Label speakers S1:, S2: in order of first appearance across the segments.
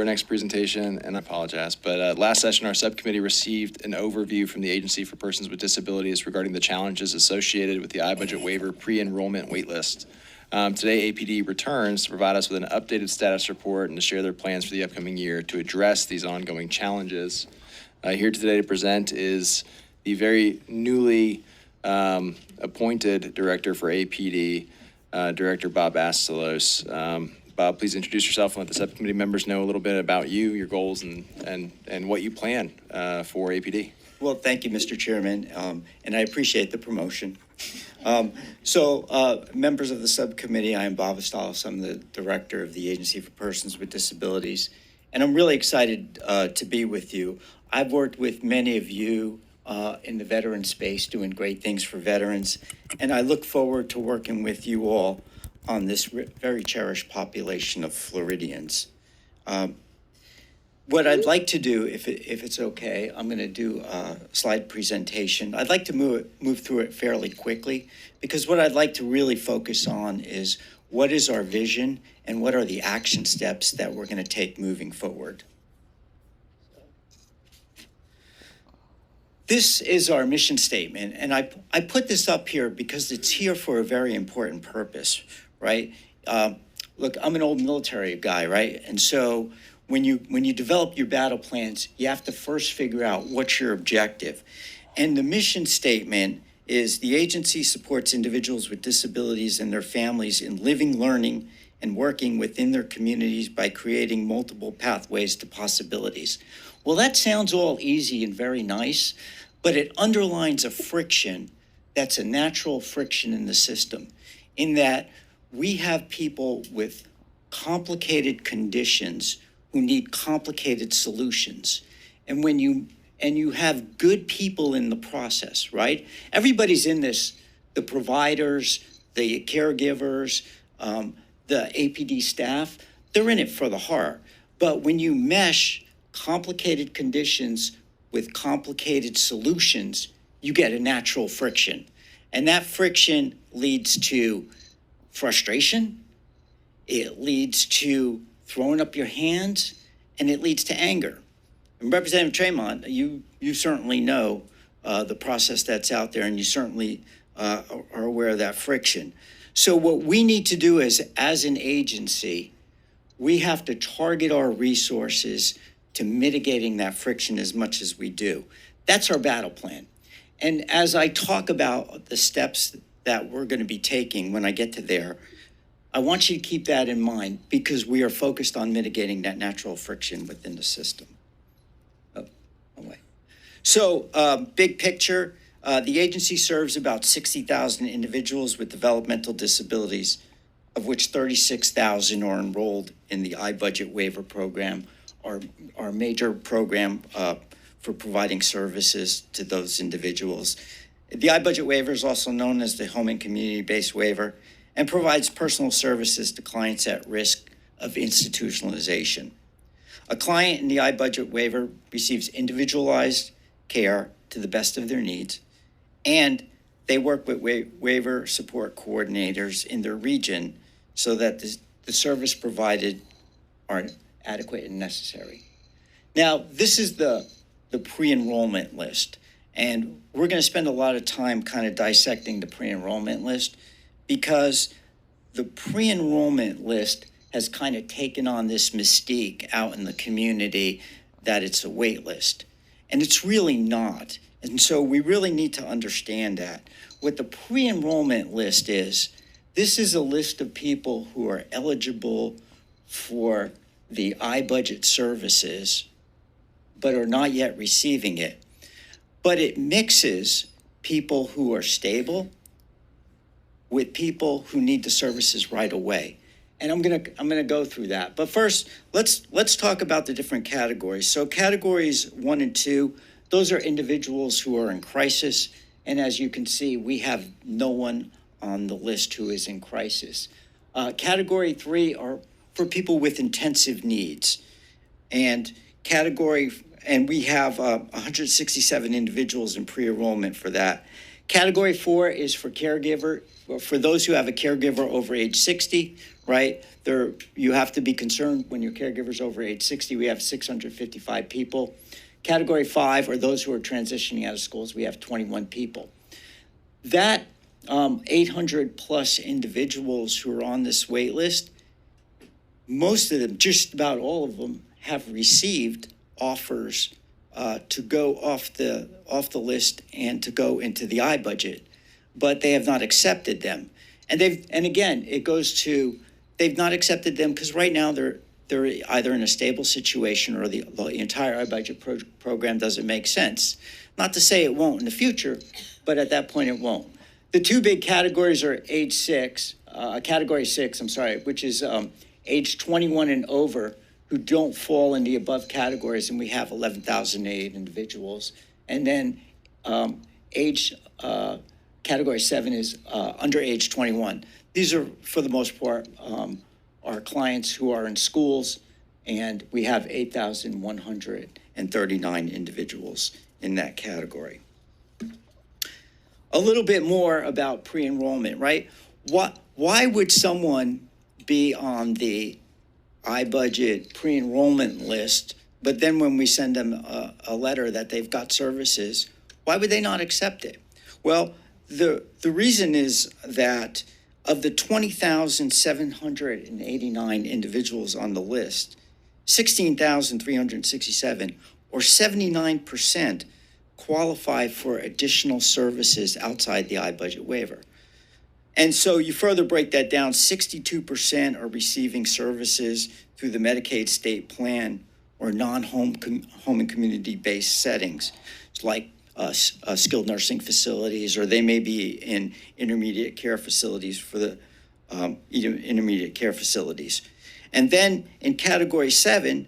S1: our next presentation, and I apologize, but last session, our subcommittee received an overview from the Agency for Persons with Disabilities regarding the challenges associated with the iBudget waiver pre-enrollment waitlist. Today, APD returns to provide us with an updated status report and to share their plans for the upcoming year to address these ongoing challenges. Here today to present is the very newly appointed director for APD, Director Bob Azstalos. Bob, please introduce yourself and let the subcommittee members know a little bit about you, your goals, and what you plan for APD.
S2: Well, thank you, Mr. Chairman, and I appreciate the promotion. Members of the subcommittee, I am Bob Azstalos. I'm the director of the Agency for Persons with Disabilities, and I'm really excited to be with you. I've worked with many of you in the veteran space, doing great things for veterans, and I look forward to working with you all on this very cherished population of Floridians. What I'd like to do, if it's okay, I'm going to do a slide presentation. I'd like to move through it fairly quickly, because what I'd like to really focus on is what is our vision and what are the action steps that we're going to take moving forward. This is our mission statement, and I put this up here because it's here for a very important purpose, right? Look, I'm an old military guy, right? And so when you develop your battle plans, you have to first figure out what's your objective. And the mission statement is the agency supports individuals with disabilities and their families in living, learning, and working within their communities by creating multiple pathways to possibilities. Well, that sounds all easy and very nice, but it underlines a friction that's a natural friction in the system, in that we have people with complicated conditions who need complicated solutions. And when you have good people in the process, right? Everybody's in this, the providers, the caregivers, the APD staff, they're in it for the heart. But when you mesh complicated conditions with complicated solutions, you get a natural friction. And that friction leads to frustration, it leads to throwing up your hands, and it leads to anger. And Representative Tremont, you certainly know the process that's out there, and you certainly are aware of that friction. So what we need to do is, as an agency, we have to target our resources to mitigating that friction as much as we do. That's our battle plan. And as I talk about the steps that we're going to be taking when I get to there, I want you to keep that in mind, because we are focused on mitigating that natural friction within the system. So big picture, the agency serves about 60,000 individuals with developmental disabilities, of which 36,000 are enrolled in the iBudget waiver program, our major program for providing services to those individuals. The iBudget waiver is also known as the Home and Community-Based Waiver, and provides personal services to clients at risk of institutionalization. A client in the iBudget waiver receives individualized care to the best of their needs, and they work with waiver support coordinators in their region so that the service provided are adequate and necessary. Now, this is the pre-enrollment list, and we're going to spend a lot of time kind of dissecting the pre-enrollment list, because the pre-enrollment list has kind of taken on this mystique out in the community that it's a wait list. And it's really not. And so we really need to understand that. What the pre-enrollment list is, this is a list of people who are eligible for the iBudget services, but are not yet receiving it. But it mixes people who are stable with people who need the services right away. And I'm gonna go through that. But first, let's talk about the different categories. So categories 1 and 2, those are individuals who are in crisis. And as you can see, we have no one on the list who is in crisis. Category 3 are for people with intensive needs. And we have 167 individuals in pre-enrollment for that. Category 4 is for caregiver for those who have a caregiver over age 60, right? You have to be concerned when your caregiver's over age 60. We have 655 people. Category 5 are those who are transitioning out of schools. We have 21 people. That 800 plus individuals who are on this wait list, most of them, just about all of them, have received offers to go off the list and to go into the iBudget, but they have not accepted them. And again, it goes to, they've not accepted them because right now they're either in a stable situation or the entire iBudget program doesn't make sense. Not to say it won't in the future, but at that point it won't. The two big categories are category 6, which is age 21 and over, who don't fall in the above categories, and we have 11,008 individuals. And then category 7 is under age 21. These are, for the most part, our clients who are in schools, and we have 8,139 individuals in that category. A little bit more about pre-enrollment, right? Why would someone be on the iBudget pre-enrollment list, but then when we send them a letter that they've got services, why would they not accept it? Well, the reason is that of the 20,789 individuals on the list, 16,367, or 79%, qualify for additional services outside the iBudget waiver. And so you further break that down, 62% are receiving services through the Medicaid state plan or non-home home and community-based settings, like skilled nursing facilities, or they may be in intermediate care facilities for the intermediate care facilities. And then in category 7,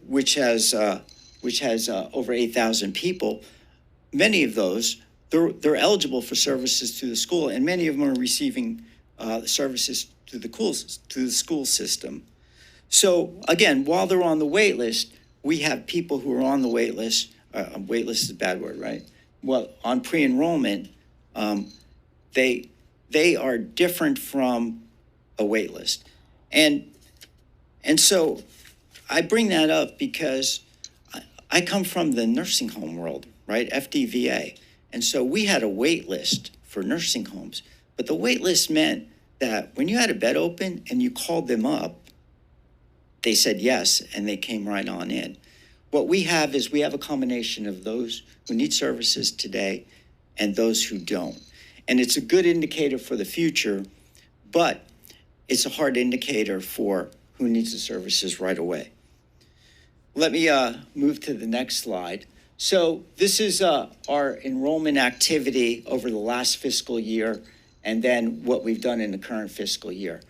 S2: which has over 8,000 people, many of those, they're eligible for services through the school, and many of them are receiving services through the school system. So again, while they're on the wait list, we have people who are on the wait list. Wait list is a bad word, right? Well, on pre-enrollment, they are different from a wait list, and so I bring that up because I come from the nursing home world, right? FDVA. And so we had a wait list for nursing homes, but the wait list meant that when you had a bed open and you called them up, they said yes, and they came right on in. What we have is we have a combination of those who need services today and those who don't. And it's a good indicator for the future, but it's a hard indicator for who needs the services right away. Let me move to the next slide. So this is our enrollment activity over the last fiscal year, and then what we've done in the current fiscal year.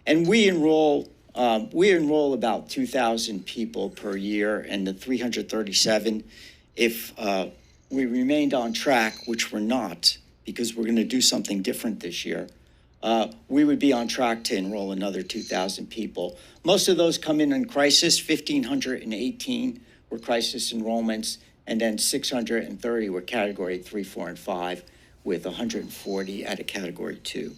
S2: And we enroll about 2,000 people per year, and the 337, if we remained on track, which we're not, because we're going to do something different this year, we would be on track to enroll another 2,000 people. Most of those come in crisis. 1,518 were crisis enrollments, and then 630 were category 3, 4, and 5, with 140 at a category 2.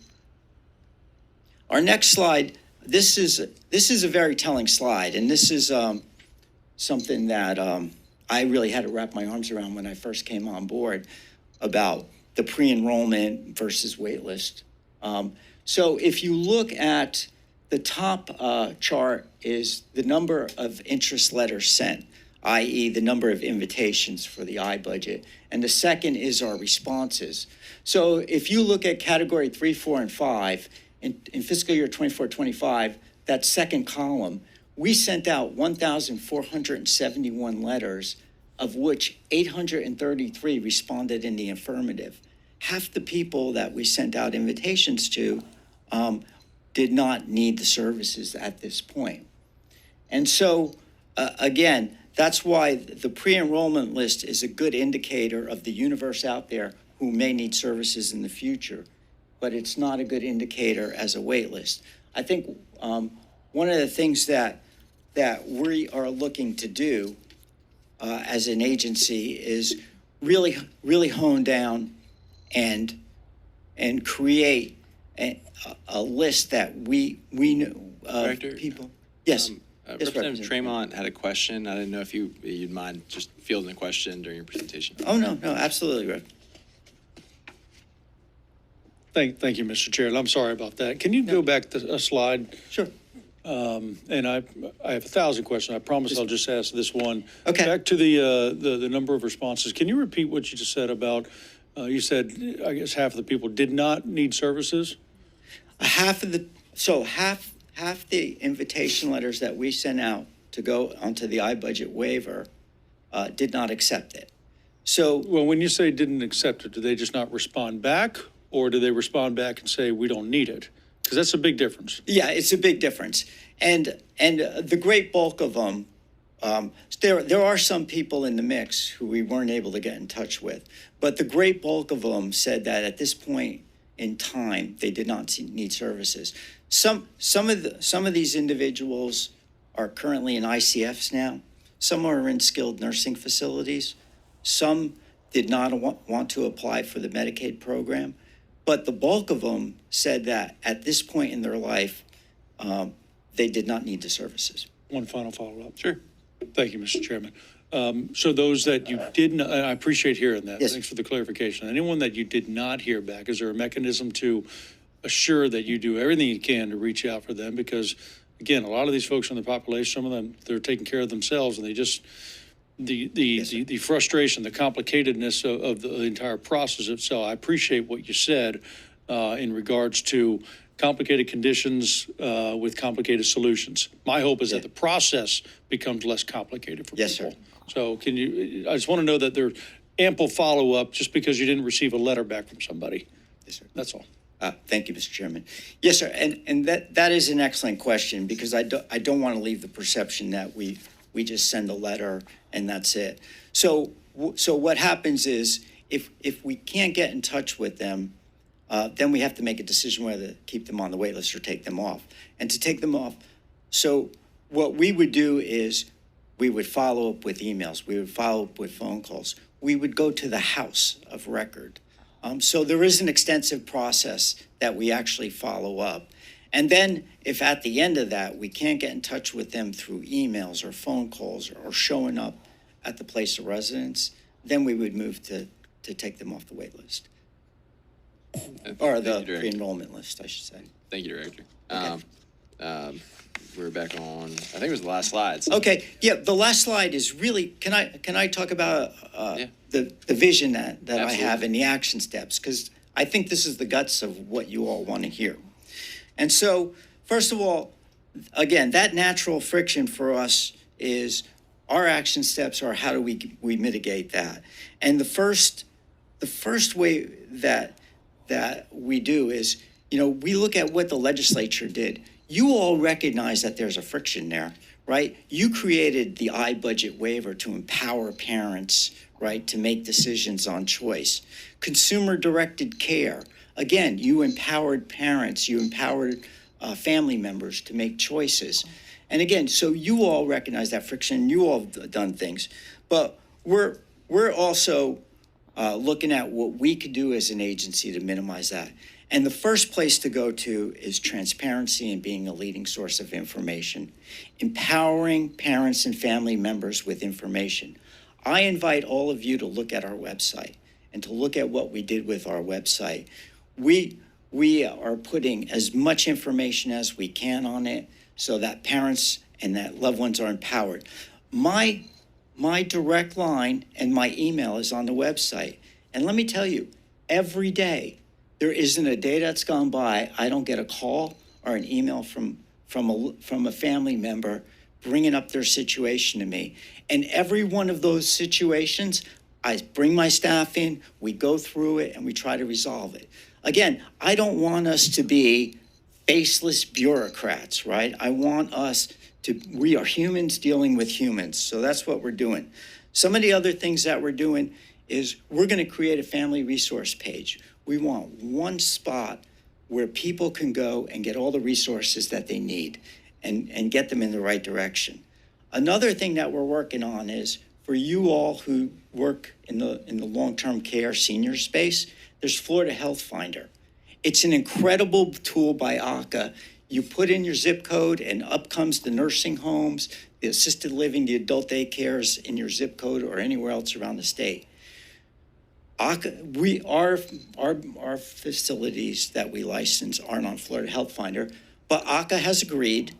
S2: Our next slide, this is a very telling slide, and this is something that I really had to wrap my arms around when I first came on board about the pre-enrollment versus waitlist. So if you look at the top chart is the number of interest letters sent, i.e. the number of invitations for the iBudget. And the second is our responses. So if you look at category 3, 4, and 5, in fiscal year 24-25, that second column, we sent out 1,471 letters, of which 833 responded in the affirmative. Half the people that we sent out invitations to did not need the services at this point. And so, again, that's why the pre-enrollment list is a good indicator of the universe out there who may need services in the future, but it's not a good indicator as a wait list. I think one of the things that we are looking to do as an agency is really hone down and and create a list that we know of
S1: Director?
S2: people. Yes. Yes,
S1: Representative Tremont had a question. I didn't know if you'd mind just fielding a question during your presentation.
S2: Oh, no, absolutely, Rick.
S3: Thank you, Mr. Chair. And I'm sorry about that. Can you go back to a slide?
S2: Sure.
S3: And I have 1,000 questions. I promise I'll just ask this one.
S2: Okay.
S3: Back to the number of responses. Can you repeat what you just said about, you said, I guess half of the people did not need services?
S2: Half the invitation letters that we sent out to go onto the iBudget waiver did not accept it. So,
S3: Well, when you say didn't accept it, do they just not respond back? Or do they respond back and say, we don't need it? Because that's a big difference.
S2: yeah, it's a big difference. And the great bulk of them, there are some people in the mix who we weren't able to get in touch with. But the great bulk of them said that at this point in time, they did not need services. Some of these individuals are currently in ICFs now. Some are in skilled nursing facilities. Some did not want to apply for the Medicaid program. But the bulk of them said that at this point in their life, they did not need the services.
S3: One final follow-up.
S1: Sure.
S3: Thank you, Mr. Chairman. So those that you did not, I appreciate hearing that.
S2: Yes.
S3: Thanks for the clarification. Anyone that you did not hear back, is there a mechanism to assure that you do everything you can to reach out for them? Because, again, a lot of these folks in the population, some of them, they're taking care of themselves, and they just, the frustration, the complicatedness of the entire process itself. I appreciate what you said in regards to complicated conditions with complicated solutions. My hope is that the process becomes less complicated for
S2: Yes,
S3: people.
S2: sir.
S3: So I just want to know that there's ample follow-up just because you didn't receive a letter back from somebody.
S2: Yes, sir.
S3: That's all.
S2: Thank you, Mr. Chairman. Yes, sir. And that is an excellent question, because I don't want to leave the perception that we just send a letter and that's it. So what happens is if we can't get in touch with them, then we have to make a decision whether to keep them on the wait list or take them off. And to take them off, so what we would do is we would follow up with emails. We would follow up with phone calls. We would go to the House of Record. So there is an extensive process that we actually follow up. And then if at the end of that, we can't get in touch with them through emails or phone calls or showing up at the place of residence, then we would move to take them off the wait list. Or the pre-enrollment list, I should say.
S1: Thank you, Director.
S2: Okay.
S1: We're back on, I think it was the last slide. So.
S2: Okay, yeah, the last slide is really, can I talk about the vision that I have and the action steps? Because I think this is the guts of what you all want to hear. And so, first of all, again, that natural friction for us is our action steps are how do we mitigate that? And the first way that we do is, we look at what the legislature did. You all recognize that there's a friction there, right? You created the iBudget waiver to empower parents, right, to make decisions on choice. Consumer-directed care. Again, you empowered parents, you empowered family members to make choices. And again, so you all recognize that friction, you all have done things. But we're also looking at what we could do as an agency to minimize that. And the first place to go to is transparency and being a leading source of information, empowering parents and family members with information. I invite all of you to look at our website and to look at what we did with our website. We are putting as much information as we can on it so that parents and that loved ones are empowered. My direct line and my email is on the website. And let me tell you, every day, there isn't a day that's gone by I don't get a call or an email from a family member bringing up their situation to me. And every one of those situations, I bring my staff in, we go through it, and we try to resolve it. Again, I don't want us to be faceless bureaucrats, right? I want us to, we are humans dealing with humans. So that's what we're doing. Some of the other things that we're doing is we're going to create a family resource page. We want one spot where people can go and get all the resources that they need and get them in the right direction. Another thing that we're working on is for you all who work in the long-term care senior space, there's Florida Health Finder. It's an incredible tool by ACA. You put in your zip code and up comes the nursing homes, the assisted living, the adult daycares in your zip code or anywhere else around the state. Our facilities that we license aren't on Florida Health Finder, but ACA has agreed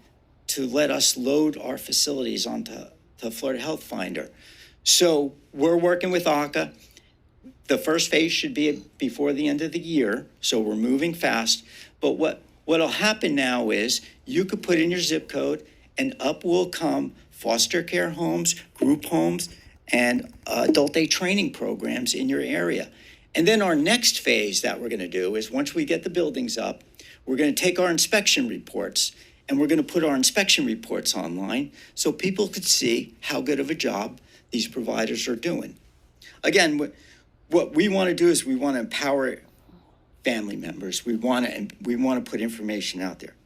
S2: to let us load our facilities onto Florida Health Finder. So we're working with ACA. The first phase should be before the end of the year, so we're moving fast. But what'll happen now is you could put in your zip code and up will come foster care homes, group homes, and adult day training programs in your area. And then our next phase that we're gonna do is once we get the buildings up, we're gonna take our inspection reports and we're gonna put our inspection reports online so people could see how good of a job these providers are doing. Again, what we wanna do is we wanna empower family members. We wanna put information out there.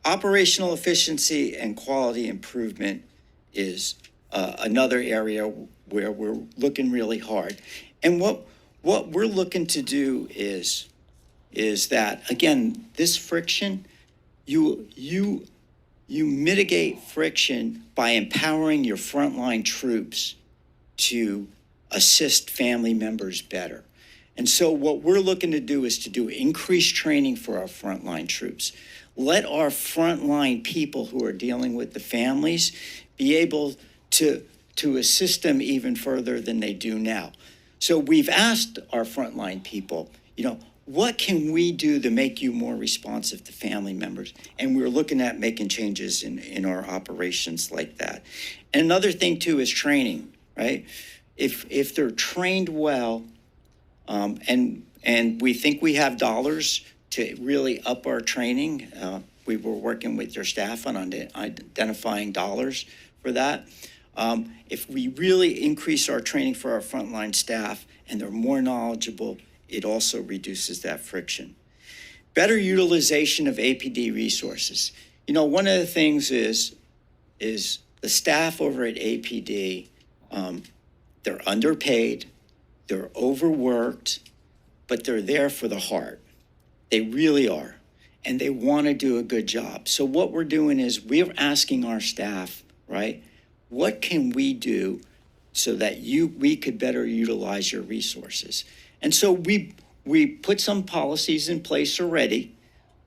S2: Operational efficiency and quality improvement is another area where we're looking really hard. And what we're looking to do is that, again, this friction, you mitigate friction by empowering your frontline troops to assist family members better. And so what we're looking to do is to do increased training for our frontline troops. Let our frontline people who are dealing with the families be able to assist them even further than they do now. So we've asked our frontline people, what can we do to make you more responsive to family members? And we're looking at making changes in our operations like that. And another thing too is training, right? If they're trained well, and we think we have dollars to really up our training. We were working with your staff on identifying dollars for that. If we really increase our training for our frontline staff and they're more knowledgeable, it also reduces that friction. Better utilization of APD resources. One of the things is the staff over at APD, they're underpaid, they're overworked, but they're there for the heart. They really are. And they want to do a good job. So what we're doing is we're asking our staff, right, what can we do so that we could better utilize your resources? And so we put some policies in place already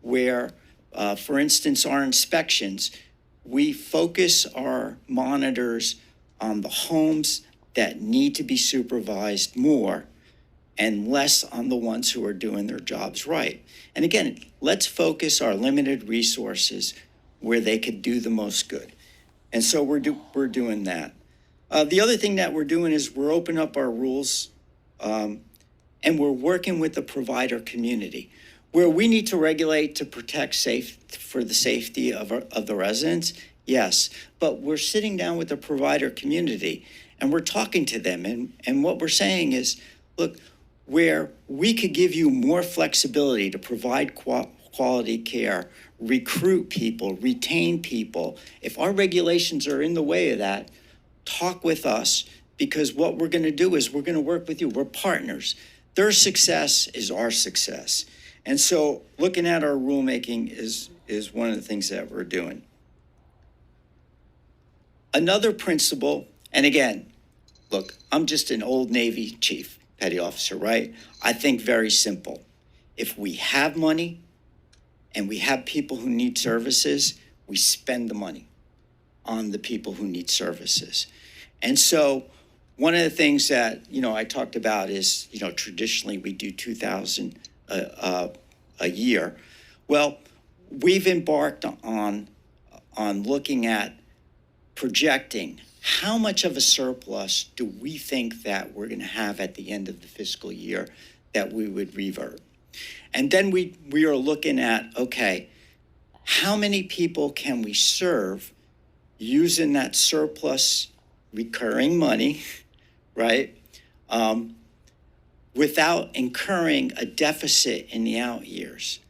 S2: where, for instance, our inspections, we focus our monitors on the homes that need to be supervised more and less on the ones who are doing their jobs right. And again, let's focus our limited resources where they could do the most good. And so we're doing that. The other thing that we're doing is we're opening up our rules and we're working with the provider community where we need to regulate to protect for the safety of the residents. Yes, but we're sitting down with the provider community and we're talking to them. And what we're saying is, look, where we could give you more flexibility to provide quality care, recruit people, retain people. If our regulations are in the way of that, talk with us because what we're going to do is we're going to work with you. We're partners. Their success is our success. And so looking at our rulemaking is one of the things that we're doing. Another principle, and again, look, I'm just an old Navy chief, petty officer, right? I think very simple. If we have money and we have people who need services, we spend the money on the people who need services. And so one of the things that, I talked about is, traditionally we do 2,000 a year. Well, we've embarked on looking at projecting how much of a surplus do we think that we're going to have at the end of the fiscal year that we would revert. And then we are looking at, okay, how many people can we serve using that surplus recurring money, right, without incurring a deficit in the out years.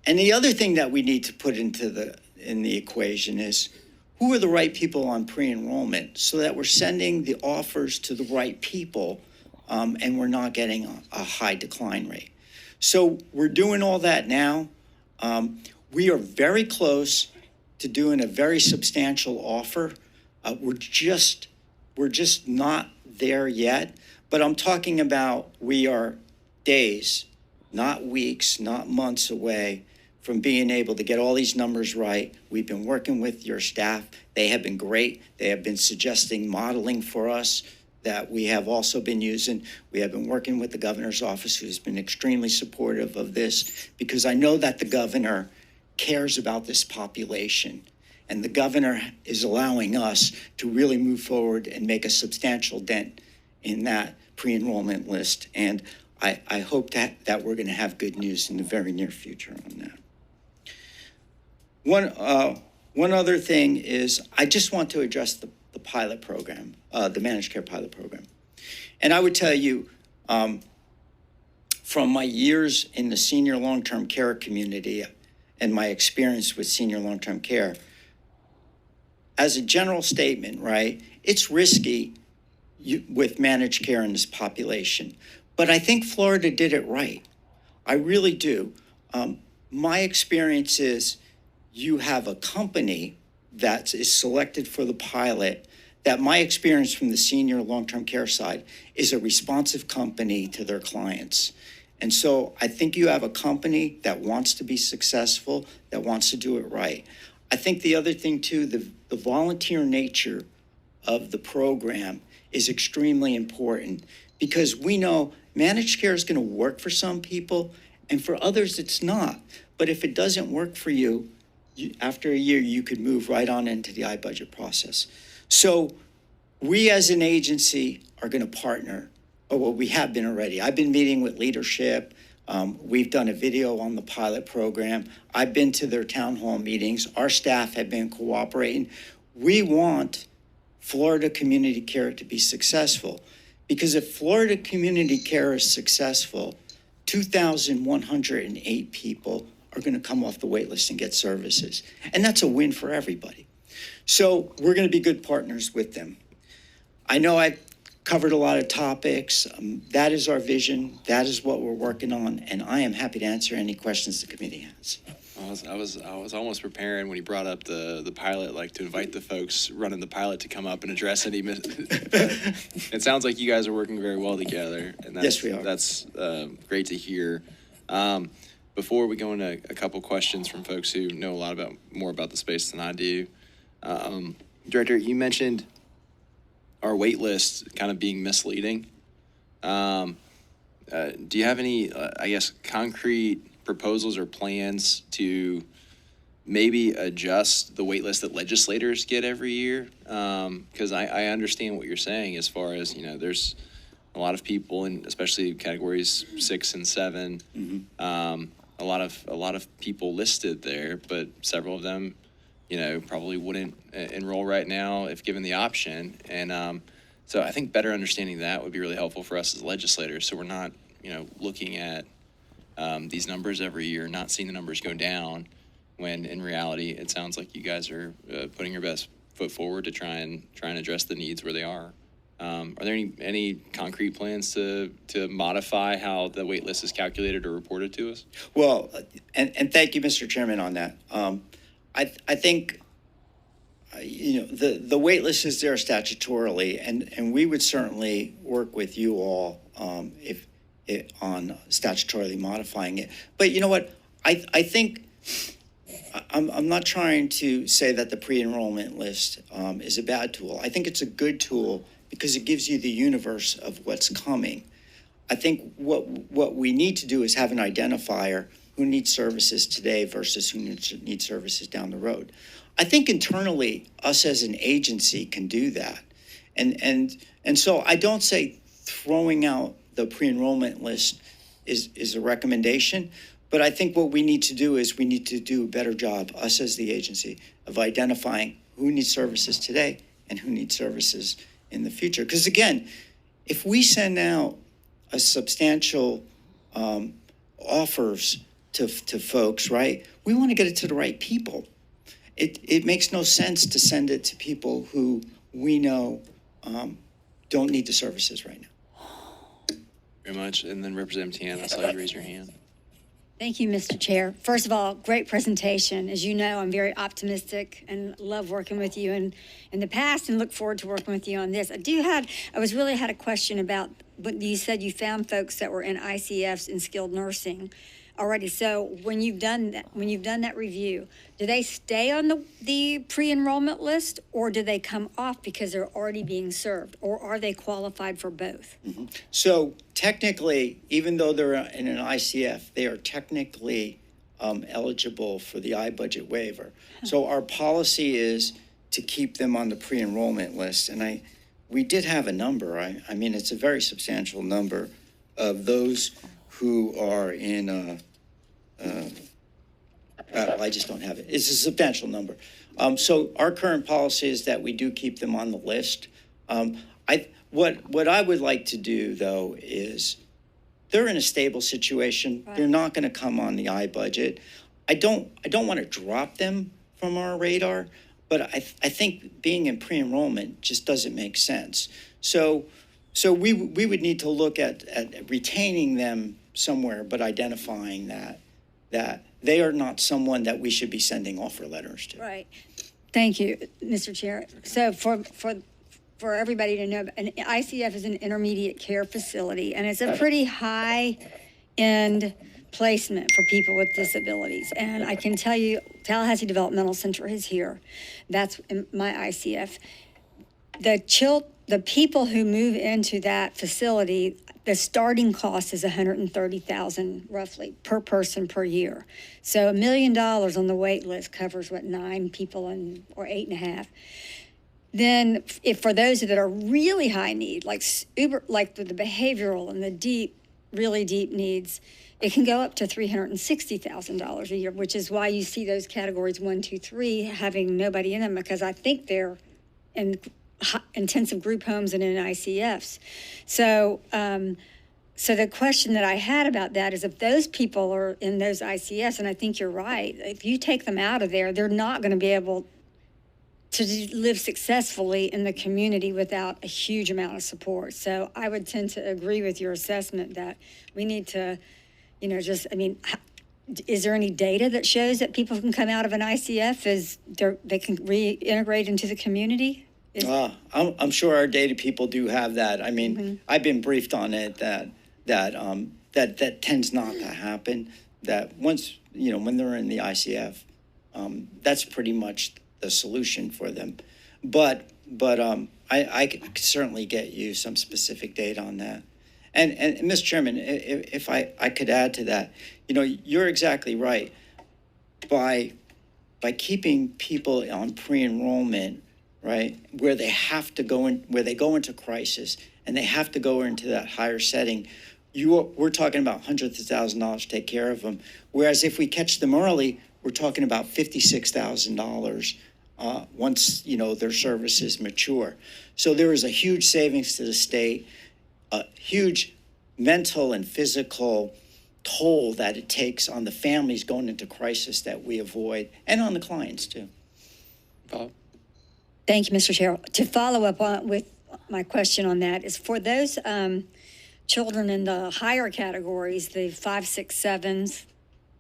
S2: And the other thing that we need to put in the equation is who are the right people on pre-enrollment so that we're sending the offers to the right people and we're not getting a high decline rate. So we're doing all that now. We are very close to doing a very substantial offer. We're just not there yet. But I'm talking about we are days, not weeks, not months away from being able to get all these numbers right. We've been working with your staff. They have been great. They have been suggesting modeling for us that we have also been using. We have been working with the governor's office, who's been extremely supportive of this, because I know that the governor cares about this population. And the governor is allowing us to really move forward and make a substantial dent in that pre-enrollment list. And I hope that we're going to have good news in the very near future on that. One other thing is I just want to address the pilot program, the managed care pilot program. And I would tell you, from my years in the senior long-term care community and my experience with senior long-term care, as a general statement, right, it's risky with managed care in this population. But I think Florida did it right. I really do. My experience is you have a company that is selected for the pilot that my experience from the senior long-term care side is a responsive company to their clients. And so I think you have a company that wants to be successful, that wants to do it right. I think the other thing too, the volunteer nature of the program is extremely important, because we know managed care is going to work for some people and for others it's not. But if it doesn't work for you, after a year, you could move right on into the iBudget process. So we as an agency are going to partner, or well, we have been already. I've been meeting with leadership. We've done a video on the pilot program. I've been to their town hall meetings. Our staff have been cooperating. We want Florida Community Care to be successful, because if Florida Community Care is successful, 2,108 people are going to come off the wait list and get services. And that's a win for everybody. So we're going to be good partners with them. I know I've covered a lot of topics. That is our vision. That is what we're working on. And I am happy to answer any questions the committee has.
S1: I was almost preparing when you brought up the pilot, like to invite the folks running the pilot to come up and address any. It sounds like you guys are working very well together, and
S2: yes, we are.
S1: That's great to hear. Before we go into a couple questions from folks who know a lot more about the space than I do, Director, you mentioned our wait list kind of being misleading. Do you have any, concrete proposals or plans to maybe adjust the wait list that legislators get every year? Because I understand what you're saying as far as, there's a lot of people, and especially categories 6 and 7, a lot of people listed there, but several of them, probably wouldn't enroll right now if given the option. And so I think better understanding that would be really helpful for us as legislators, so we're not, looking at these numbers every year, not seeing the numbers go down, when in reality it sounds like you guys are putting your best foot forward to try and address the needs where they are. Are there any concrete plans to modify how the wait list is calculated or reported to us?
S2: Well, and thank you, Mr. Chairman, on that. I think, the wait list is there statutorily, and we would certainly work with you all on statutorily modifying it. But you know what? I think I'm not trying to say that the pre-enrollment list is a bad tool. I think it's a good tool because it gives you the universe of what's coming. I think what we need to do is have an identifier who needs services today versus who needs services down the road. I think internally, us as an agency can do that. And so I don't say throwing out the pre-enrollment list is a recommendation, but I think what we need to do is we need to do a better job, us as the agency, of identifying who needs services today and who needs services in the future. Because again, if we send out a substantial offers to folks, right, we want to get it to the right people. It makes no sense to send it to people who we know don't need the services right now.
S1: Very much. And then Representative Tian, I saw you raise your hand.
S4: Thank you, Mr. Chair. First of all, great presentation. As you know, I'm very optimistic and love working with you in the past and look forward to working with you on this. I really had a question about what you said you found folks that were in ICFs and skilled nursing already. So when you've done that review, do they stay on the pre-enrollment list, or do they come off because they're already being served, or are they qualified for both?
S2: Mm-hmm. So technically, even though they're in an ICF, they are technically eligible for the iBudget waiver. So our policy is to keep them on the pre-enrollment list. And we did have a number. I mean, it's a very substantial number of those who are in I just don't have it. It's a substantial number. So our current policy is that we do keep them on the list. What I would like to do, though, is they're in a stable situation. Right. They're not going to come on the iBudget. I don't want to drop them from our radar, but I think being in pre-enrollment just doesn't make sense. So we would need to look at retaining them somewhere, but identifying that they are not someone that we should be sending offer letters to.
S4: Right. Thank you, Mr. Chair. So for everybody to know, an ICF is an intermediate care facility, and it's a pretty high-end placement for people with disabilities. And I can tell you, Tallahassee Developmental Center is here. That's my ICF. The people who move into that facility, the starting cost is $130,000 roughly per person per year. So $1 million on the wait list covers 9 people or 8.5. Then if for those that are really high need, like with the behavioral and the really deep needs, it can go up to $360,000 a year, which is why you see those categories 1, 2, 3 having nobody in them, because I think they're in intensive group homes and in ICFs. So the question that I had about that is, if those people are in those ICFs, and I think you're right, if you take them out of there, they're not going to be able to live successfully in the community without a huge amount of support. So I would tend to agree with your assessment that we need to, is there any data that shows that people can come out of an ICF they can reintegrate into the community?
S2: I'm sure our data people do have that. I mean, mm-hmm. I've been briefed on it that tends not to happen. That once, when they're in the ICF, that's pretty much the solution for them. But I could certainly get you some specific data on that. And Mr. Chairman, if I could add to that, you're exactly right. By keeping people on pre-enrollment, right, where they have to go in, where they go into crisis and they have to go into that higher setting, we're talking about hundreds of thousands of dollars to take care of them. Whereas if we catch them early, we're talking about $56,000 once their services mature. So there is a huge savings to the state, a huge mental and physical toll that it takes on the families going into crisis that we avoid, and on the clients too.
S1: Bob?
S4: Thank you, Mr. Chair. To follow up with my question on that is, for those children in the higher categories, the 5, 6, 7s,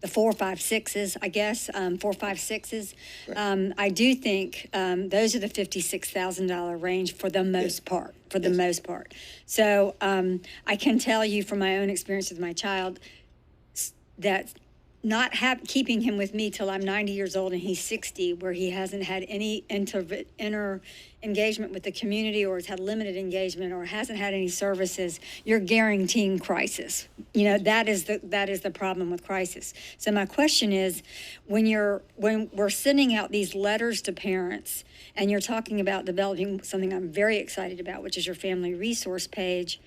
S4: the 4, 5, 6s, I guess, 4, 5, 6s. Right. I do think those are the $56,000 range for the most part. Most part. So I can tell you from my own experience with my child that not keeping him with me till I'm 90 years old and he's 60, where he hasn't had any inner engagement with the community, or has had limited engagement, or hasn't had any services, you're guaranteeing crisis. That is the problem with crisis. So my question is, when we're sending out these letters to parents, and you're talking about developing something I'm very excited about, which is your family resource page,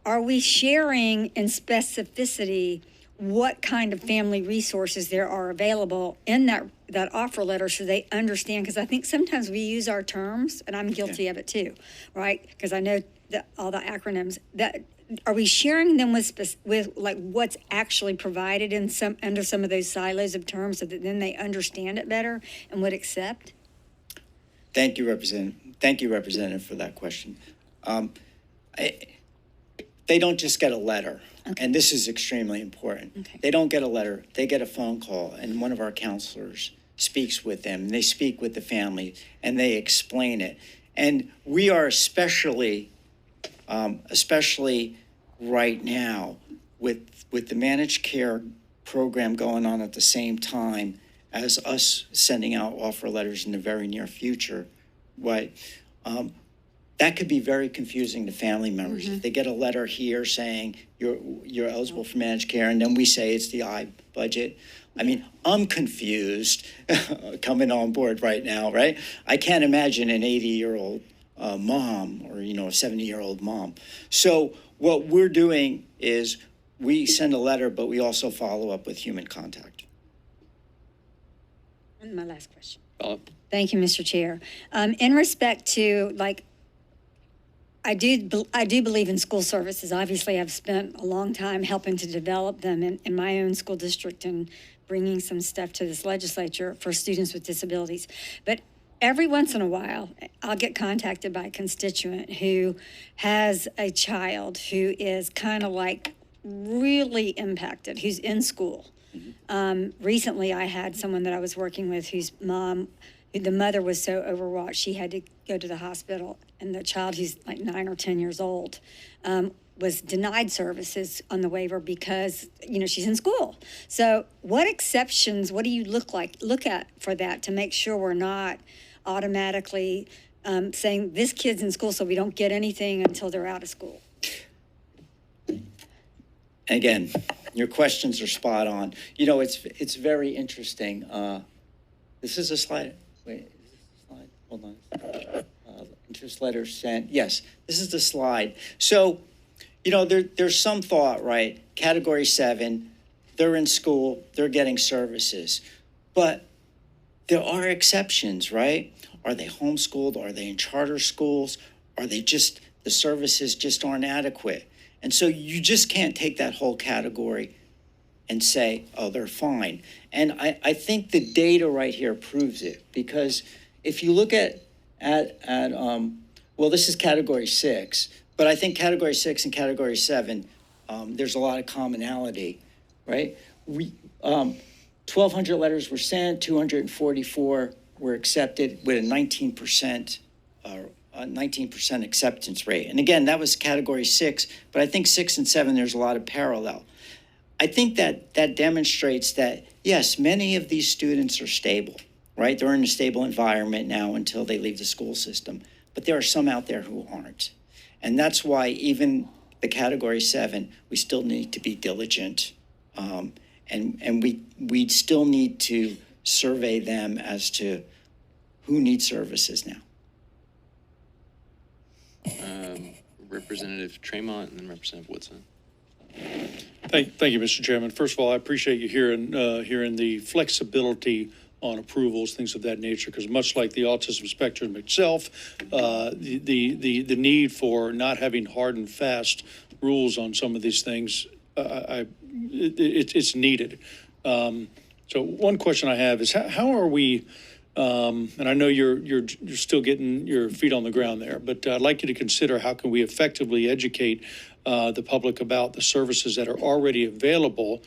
S4: are we sharing in specificity what kind of family resources there are available in that offer letter, so they understand? Because I think sometimes we use our terms, and I'm guilty of it too, right? Because I know all the acronyms. That are we sharing them with like what's actually provided in under some of those silos of terms, so that then they understand it better and would accept?
S2: Thank you, Representative. Thank you, Representative, for that question. They don't just get a letter.
S4: Okay.
S2: And this is extremely important.
S4: Okay.
S2: They don't get a letter. They get a phone call, and one of our counselors speaks with them. And they speak with the family, and they explain it. And we are especially right now with the managed care program going on at the same time as us sending out offer letters in the very near future, right? That could be very confusing to family members. If they get a letter here saying you're eligible for managed care, and then we say it's the iBudget. I mean, I'm confused coming on board right now, right? I can't imagine an 80-year-old mom or, a 70-year-old mom. So what we're doing is we send a letter, but we also follow up with human contact.
S4: And my last question.
S1: Follow.
S4: Thank you, Mr. Chair. In respect to, I do believe in school services. Obviously, I've spent a long time helping to develop them in my own school district and bringing some stuff to this legislature for students with disabilities. But every once in a while, I'll get contacted by a constituent who has a child who is kind of really impacted, who's in school. Recently, I had someone that I was working with whose the mother was so overwrought, she had to go to the hospital, and the child, who's 9 or 10 years old, was denied services on the waiver because, she's in school. So what exceptions, what do you look at for that to make sure we're not automatically saying this kid's in school so we don't get anything until they're out of school?
S2: Again, your questions are spot on. It's very interesting. This is a slide. Wait, is this a slide? Hold on. Interest letter sent. Yes, this is the slide. So, there's some thought, right? Category 7, they're in school, they're getting services. But there are exceptions, right? Are they homeschooled? Are they in charter schools? Are they the services just aren't adequate? And so you just can't take that whole category and say, oh, they're fine. And I think the data right here proves it, because if you look at this is category 6, but I think category 6 and category 7, there's a lot of commonality, right? 1,200 letters were sent, 244 were accepted with a 19% acceptance rate. And again, that was category 6, but I think 6 and 7, there's a lot of parallel. I think that demonstrates that, yes, many of these students are stable, right? They're in a stable environment now until they leave the school system. But there are some out there who aren't. And that's why even the category 7, we still need to be diligent. And we still need to survey them as to who needs services now.
S1: Representative Tremont and then Representative Woodson.
S3: Thank you, Mr. Chairman. First of all, I appreciate you hearing the flexibility on approvals, things of that nature, because much like the autism spectrum itself, the need for not having hard and fast rules on some of these things, it's needed. So one question I have is how are we? And I know you're still getting your feet on the ground there, but I'd like you to consider how can we effectively educate the public about the services that are already available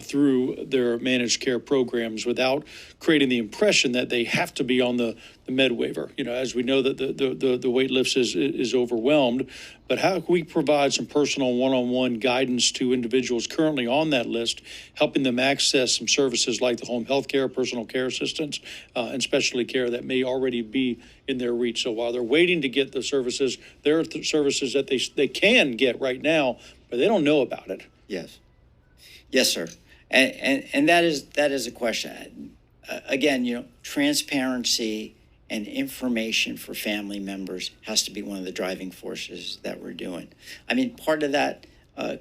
S3: through their managed care programs without creating the impression that they have to be on the med waiver. As we know that the wait list is overwhelmed, but how can we provide some personal one-on-one guidance to individuals currently on that list, helping them access some services like the home health care, personal care assistance, and specialty care that may already be in their reach. So while they're waiting to get the services, there are services that they can get right now, but they don't know about it.
S2: Yes. Yes, sir. And that is a question. Again, transparency and information for family members has to be one of the driving forces that we're doing. I mean, part of that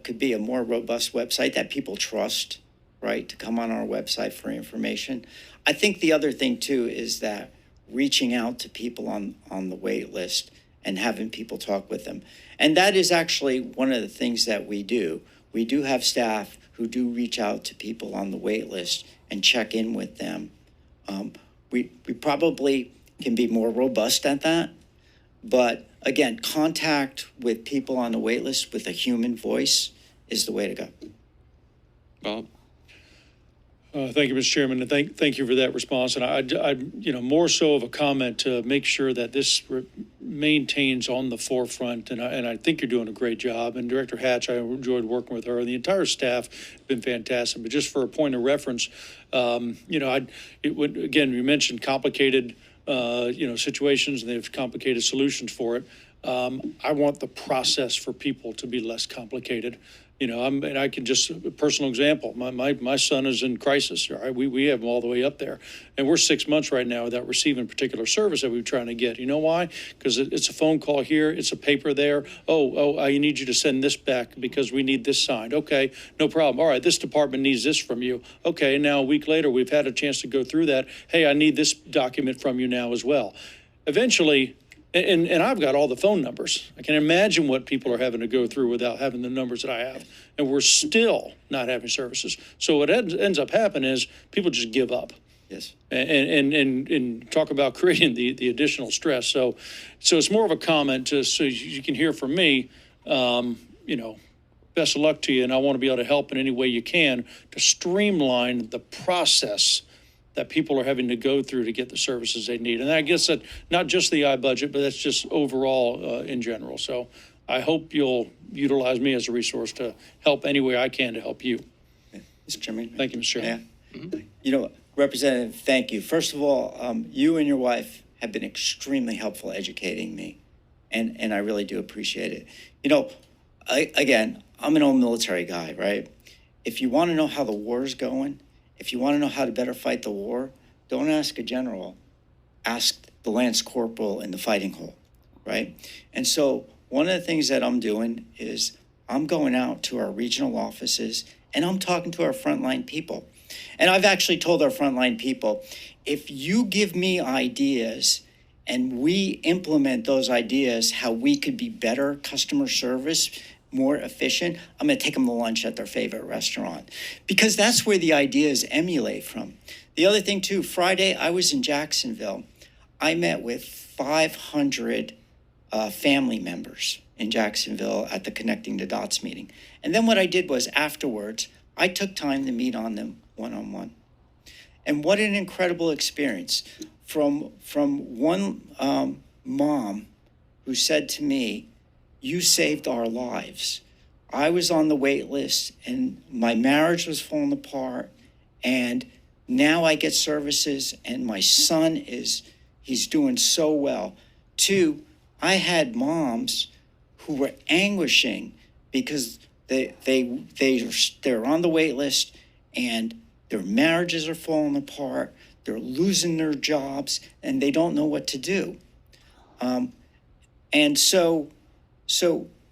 S2: could be a more robust website that people trust, right, to come on our website for information. I think the other thing, too, is that reaching out to people on the wait list and having people talk with them. And that is actually one of the things that we do. We do have staff who do reach out to people on the wait list and check in with them. We probably can be more robust at that, but again, contact with people on the wait list with a human voice is the way to go.
S1: Bob?
S3: Thank you, Mr. Chairman, and thank you for that response. And I more so of a comment to make sure that this maintains on the forefront. And I think you're doing a great job. And Director Hatch, I enjoyed working with her, and the entire staff has been fantastic. But just for a point of reference, again, you mentioned complicated, situations, and they have complicated solutions for it. I want the process for people to be less complicated. And I can just, a personal example, my son is in crisis, right? We have him all the way up there. And we're 6 months right now without receiving particular service that we were trying to get. You know why? Because it's a phone call here, it's a paper there. I need you to send this back because we need this signed. Okay, no problem. All right, this department needs this from you. Okay, now a week later, we've had a chance to go through that. Hey, I need this document from you now as well. Eventually, and I've got all the phone numbers. I can imagine what people are having to go through without having the numbers that I have. And we're still not having services. So what ends up happening is people just give up.
S2: Yes.
S3: And talk about creating the additional stress. So it's more of a comment just so you can hear from me, best of luck to you. And I want to be able to help in any way you can to streamline the process that people are having to go through to get the services they need. And I guess that not just the iBudget, but that's just overall in general. So I hope you'll utilize me as a resource to help any way I can to help you.
S2: Mr. Chairman.
S3: Thank you, Mr. Chairman.
S2: Yeah. Mm-hmm. Representative, thank you. First of all, you and your wife have been extremely helpful educating me, and I really do appreciate it. I'm an old military guy, right? If you want to know how the war is going, if you want to know how to better fight the war, don't ask a general, ask the Lance Corporal in the fighting hole, right? And so one of the things that I'm doing is I'm going out to our regional offices and I'm talking to our frontline people. And I've actually told our frontline people, if you give me ideas and we implement those ideas, how we could be better customer service, more efficient, I'm going to take them to lunch at their favorite restaurant, because that's where the ideas emulate from. The other thing too, Friday, I was in Jacksonville. I met with 500 family members in Jacksonville at the Connecting the Dots meeting. And then what I did was afterwards, I took time to meet on them one-on-one. And what an incredible experience from one mom who said to me, "You saved our lives. I was on the wait list and my marriage was falling apart, and now I get services and my son he's doing so well." Two, I had moms who were anguishing because they're on the wait list and their marriages are falling apart, they're losing their jobs, and they don't know what to do. And so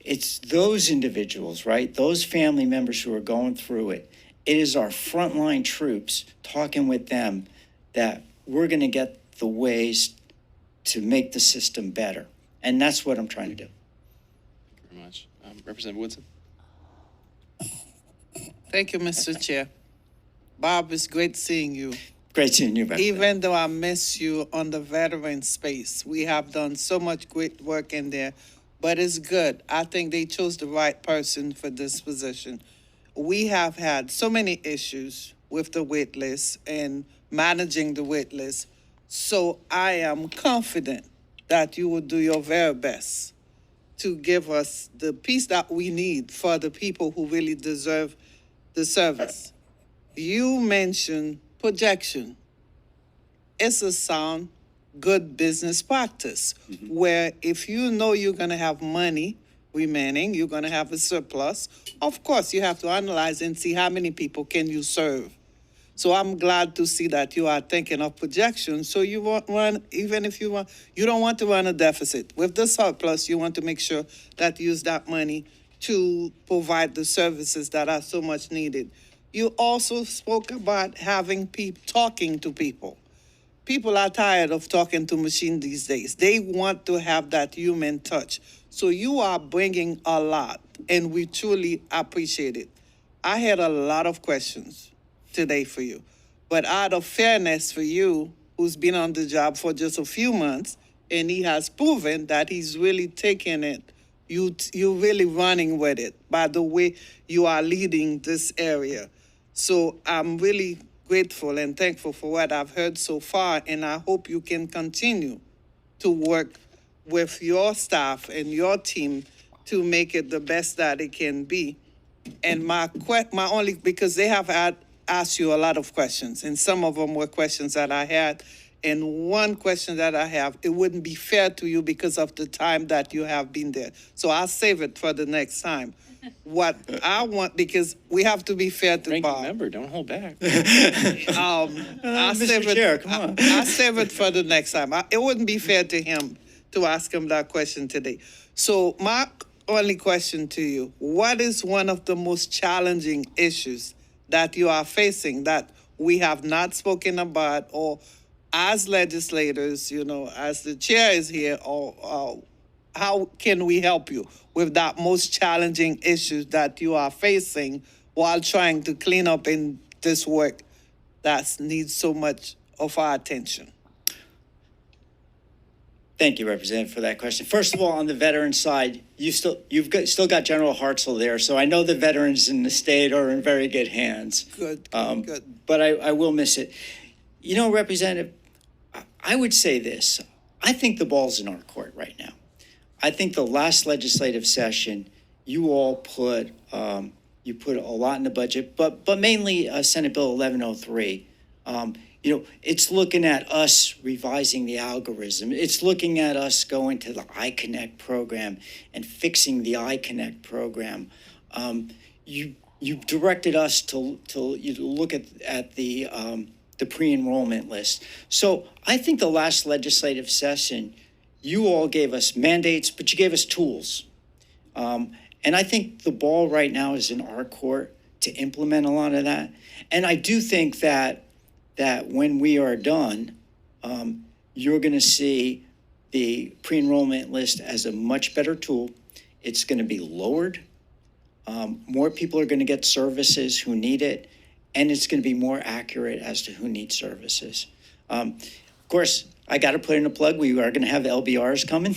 S2: it's those individuals, right? Those family members who are going through it. It is our frontline troops talking with them that we're going to get the ways to make the system better. And that's what I'm trying to do.
S1: Thank you very much. Representative Woodson.
S5: Thank you, Mr. Chair. Bob, it's great seeing you.
S2: Great seeing you, Representative.
S5: Even though I miss you on the veteran space, we have done so much great work in there, but it's good. I think they chose the right person for this position. We have had so many issues with the wait list and managing the wait list, so I am confident that you will do your very best to give us the piece that we need for the people who really deserve the service. You mentioned projection. It's a sound, good business practice, where if you know you're going to have money remaining, you're going to have a surplus, of course you have to analyze and see how many people can you serve. So I'm glad to see that you are thinking of projection. So you won't run, even if you don't want to run a deficit. With the surplus, you want to make sure that you use that money to provide the services that are so much needed. You also spoke about having talking to people. People are tired of talking to machines these days. They want to have that human touch. So you are bringing a lot, and we truly appreciate it. I had a lot of questions today for you, but out of fairness for you, who's been on the job for just a few months, and he has proven that he's really taking it. You're really running with it by the way you are leading this area. So I'm really grateful and thankful for what I've heard so far, and I hope you can continue to work with your staff and your team to make it the best that it can be. And my only, because they have asked you a lot of questions, and some of them were questions that I had. And one question that I have, it wouldn't be fair to you because of the time that you have been there. So I'll save it for the next time. What I want, because we have to be fair to
S1: Ranking
S5: Bob.
S1: member, don't hold back.
S5: I'll save it.
S2: Chair, come on.
S5: I'll save it for the next time. It wouldn't be fair to him to ask him that question today. So my only question to you, what is one of the most challenging issues that you are facing that we have not spoken about, or as legislators, as the chair is here, or how can we help you with that most challenging issue that you are facing while trying to clean up in this work that needs so much of our attention?
S2: Thank you, Representative, for that question. First of all, on the veteran side, you've still got General Hartzell there, so I know the veterans in the state are in very good hands.
S5: Good.
S2: But I will miss it. Representative, I would say this. I think the ball's in our court right now. I think the last legislative session, you all put a lot in the budget, but mainly Senate Bill 1103. It's looking at us revising the algorithm. It's looking at us going to the iConnect program and fixing the iConnect program. You directed us to look at the pre-enrollment list. So I think the last legislative session, you all gave us mandates, but you gave us tools. And I think the ball right now is in our court to implement a lot of that. And I do think that when we are done, you're going to see the pre-enrollment list as a much better tool. It's going to be lowered. More people are going to get services who need it, and it's going to be more accurate as to who needs services. Of course, I got to put in a plug. We are going to have LBRs coming,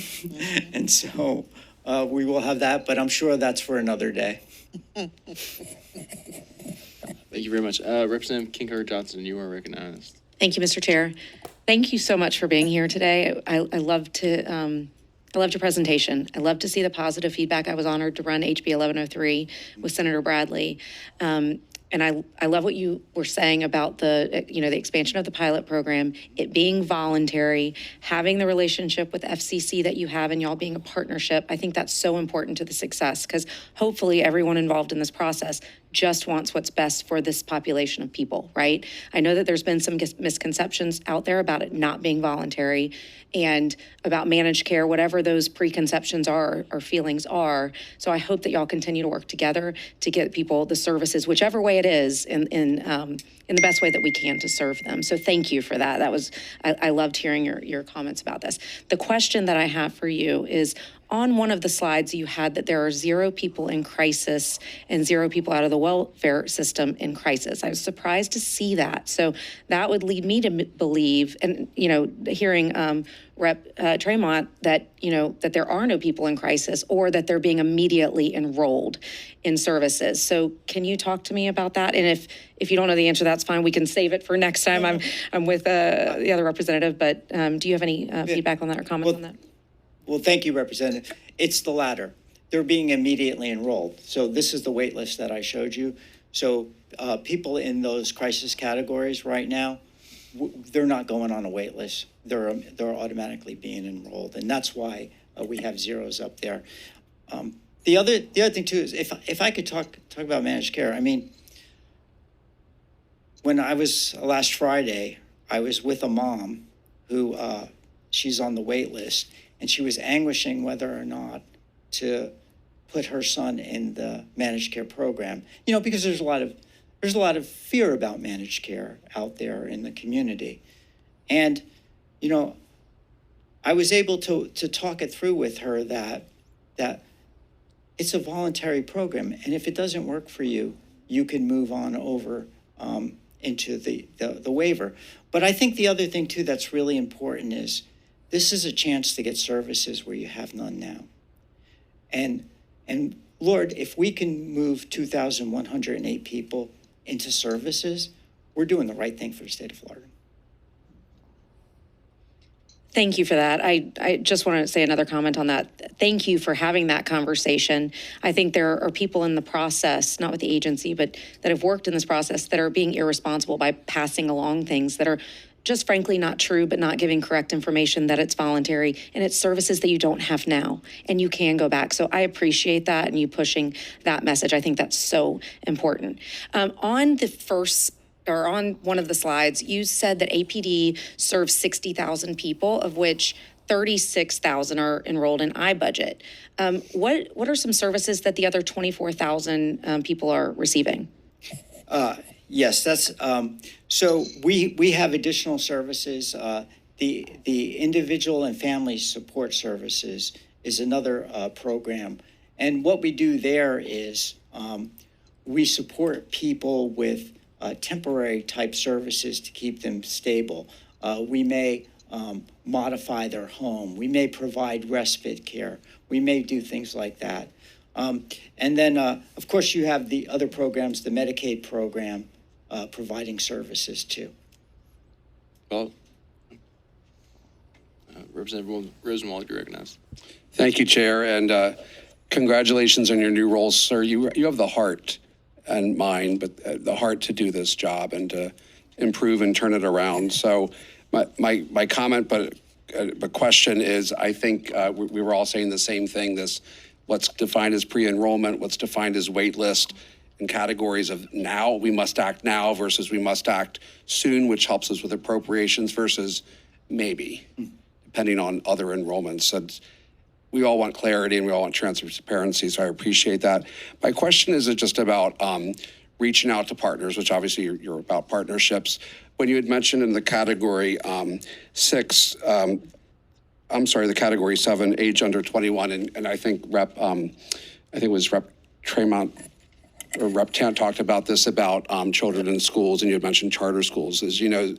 S2: and so we will have that, but I'm sure that's for another day.
S1: Thank you very much. Representative Kinker-Johnson, you are recognized.
S6: Thank you, Mr. Chair. Thank you so much for being here today. I loved your presentation. I love to see the positive feedback. I was honored to run HB 1103 with Senator Bradley. And I love what you were saying about the expansion of the pilot program, it being voluntary, having the relationship with FCC that you have, and y'all being a partnership. I think that's so important to the success, because hopefully everyone involved in this process just wants what's best for this population of people, right? I know that there's been some misconceptions out there about it not being voluntary and about managed care, whatever those preconceptions are or feelings are. So I hope that y'all continue to work together to get people the services, whichever way it is, in the best way that we can to serve them. So thank you for that. I loved hearing your comments about this. The question that I have for you is, on one of the slides, you had that there are 0 people in crisis and 0 people out of the welfare system in crisis. I was surprised to see that. So that would lead me to believe, and hearing Rep. Tremont, that that there are no people in crisis, or that they're being immediately enrolled in services. So can you talk to me about that? And if you don't know the answer, that's fine. We can save it for next time. I'm with the other representative, but do you have any feedback on that or comments on that?
S2: Well, thank you, Representative. It's the latter. They're being immediately enrolled. So this is the wait list that I showed you. So people in those crisis categories right now, they're not going on a wait list. They're automatically being enrolled, and that's why we have zeros up there. The other thing too is, if I could talk about managed care. I mean, when I was last Friday, I was with a mom who she's on the wait list. And she was anguishing whether or not to put her son in the managed care program. Because there's a lot of fear about managed care out there in the community. And, I was able to talk it through with her that it's a voluntary program. And if it doesn't work for you, you can move on over into the waiver. But I think the other thing too that's really important is this is a chance to get services where you have none now. And Lord, if we can move 2,108 people into services, we're doing the right thing for the state of Florida.
S6: Thank you for that. I just want to say another comment on that. Thank you for having that conversation. I think there are people in the process, not with the agency, but that have worked in this process that are being irresponsible by passing along things that are just frankly not true, but not giving correct information that it's voluntary and it's services that you don't have now and you can go back. So I appreciate that and you pushing that message. I think that's so important. On the first or on one of the slides, you said that APD serves 60,000 people, of which 36,000 are enrolled in iBudget. What are some services that the other 24,000 people are receiving?
S2: Yes, that's so we have additional services. The individual and family support services is another program, and what we do there is we support people with temporary type services to keep them stable. We may modify their home. We may provide respite care. We may do things like that. And then, of course, you have the other programs, the Medicaid program, providing services too.
S1: Well, Representative Rosenwald, you recognize.
S7: Thank you, Chair, and congratulations on your new role, sir. You have the heart and mind, but the heart to do this job and to improve and turn it around. So my comment, but question is, I think we were all saying the same thing, this what's defined as pre-enrollment, what's defined as wait list, in categories of now, we must act now versus we must act soon, which helps us with appropriations versus maybe, depending on other enrollments. And we all want clarity and we all want transparency, so I appreciate that. My question is just about reaching out to partners, which obviously you're about partnerships. When you had mentioned in the category the category 7, age under 21, and I think it was Rep. Tremont or Rep. Tant talked about this about children in schools, and you had mentioned charter schools. As you know,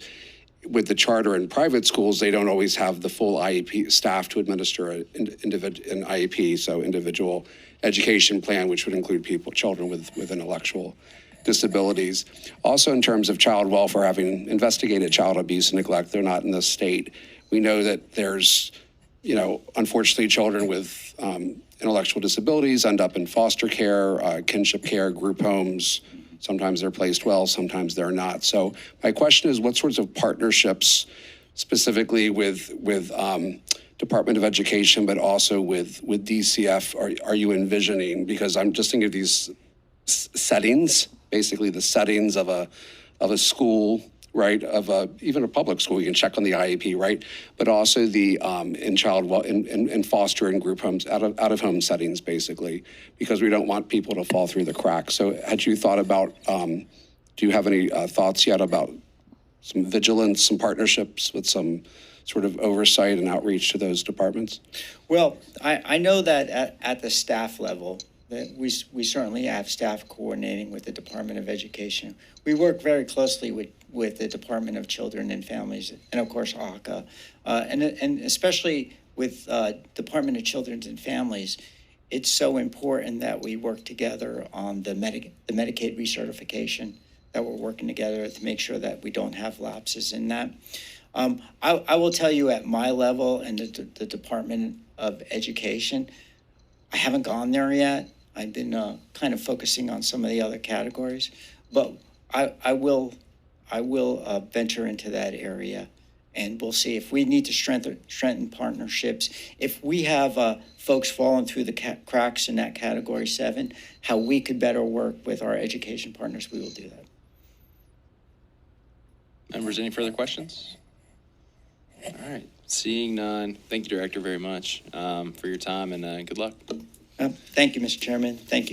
S7: with the charter and private schools, they don't always have the full IEP staff to administer an IEP, so individual education plan, which would include children with intellectual disabilities. Also, in terms of child welfare, having investigated child abuse and neglect, they're not in this state. We know that there's, unfortunately, children with intellectual disabilities end up in foster care, kinship care, group homes. Sometimes they're placed well, sometimes they're not. So my question is, what sorts of partnerships, specifically with Department of Education, but also with DCF, are you envisioning? Because I'm just thinking of these settings, basically the settings of a school, right? Even a public school, you can check on the IEP, right? But also the in foster and group homes, out of home settings, basically, because we don't want people to fall through the cracks. So had you thought about, do you have any thoughts yet about some vigilance, some partnerships with some sort of oversight and outreach to those departments?
S2: Well, I know that at the staff level, that we certainly have staff coordinating with the Department of Education. We work very closely with the Department of Children and Families, and of course AHCA, and especially with Department of Children and Families. It's so important that we work together on the Medicaid recertification, that we're working together to make sure that we don't have lapses in that. I will tell you, at my level and the Department of Education, I haven't gone there yet. I've been kind of focusing on some of the other categories, but I will venture into that area, and we'll see if we need to strengthen partnerships. If we have folks falling through the cracks in that category 7, how we could better work with our education partners, we will do that.
S1: Members, any further questions? All right, seeing none, thank you, Director, very much for your time, and good luck.
S2: Thank you, Mr. Chairman. Thank you,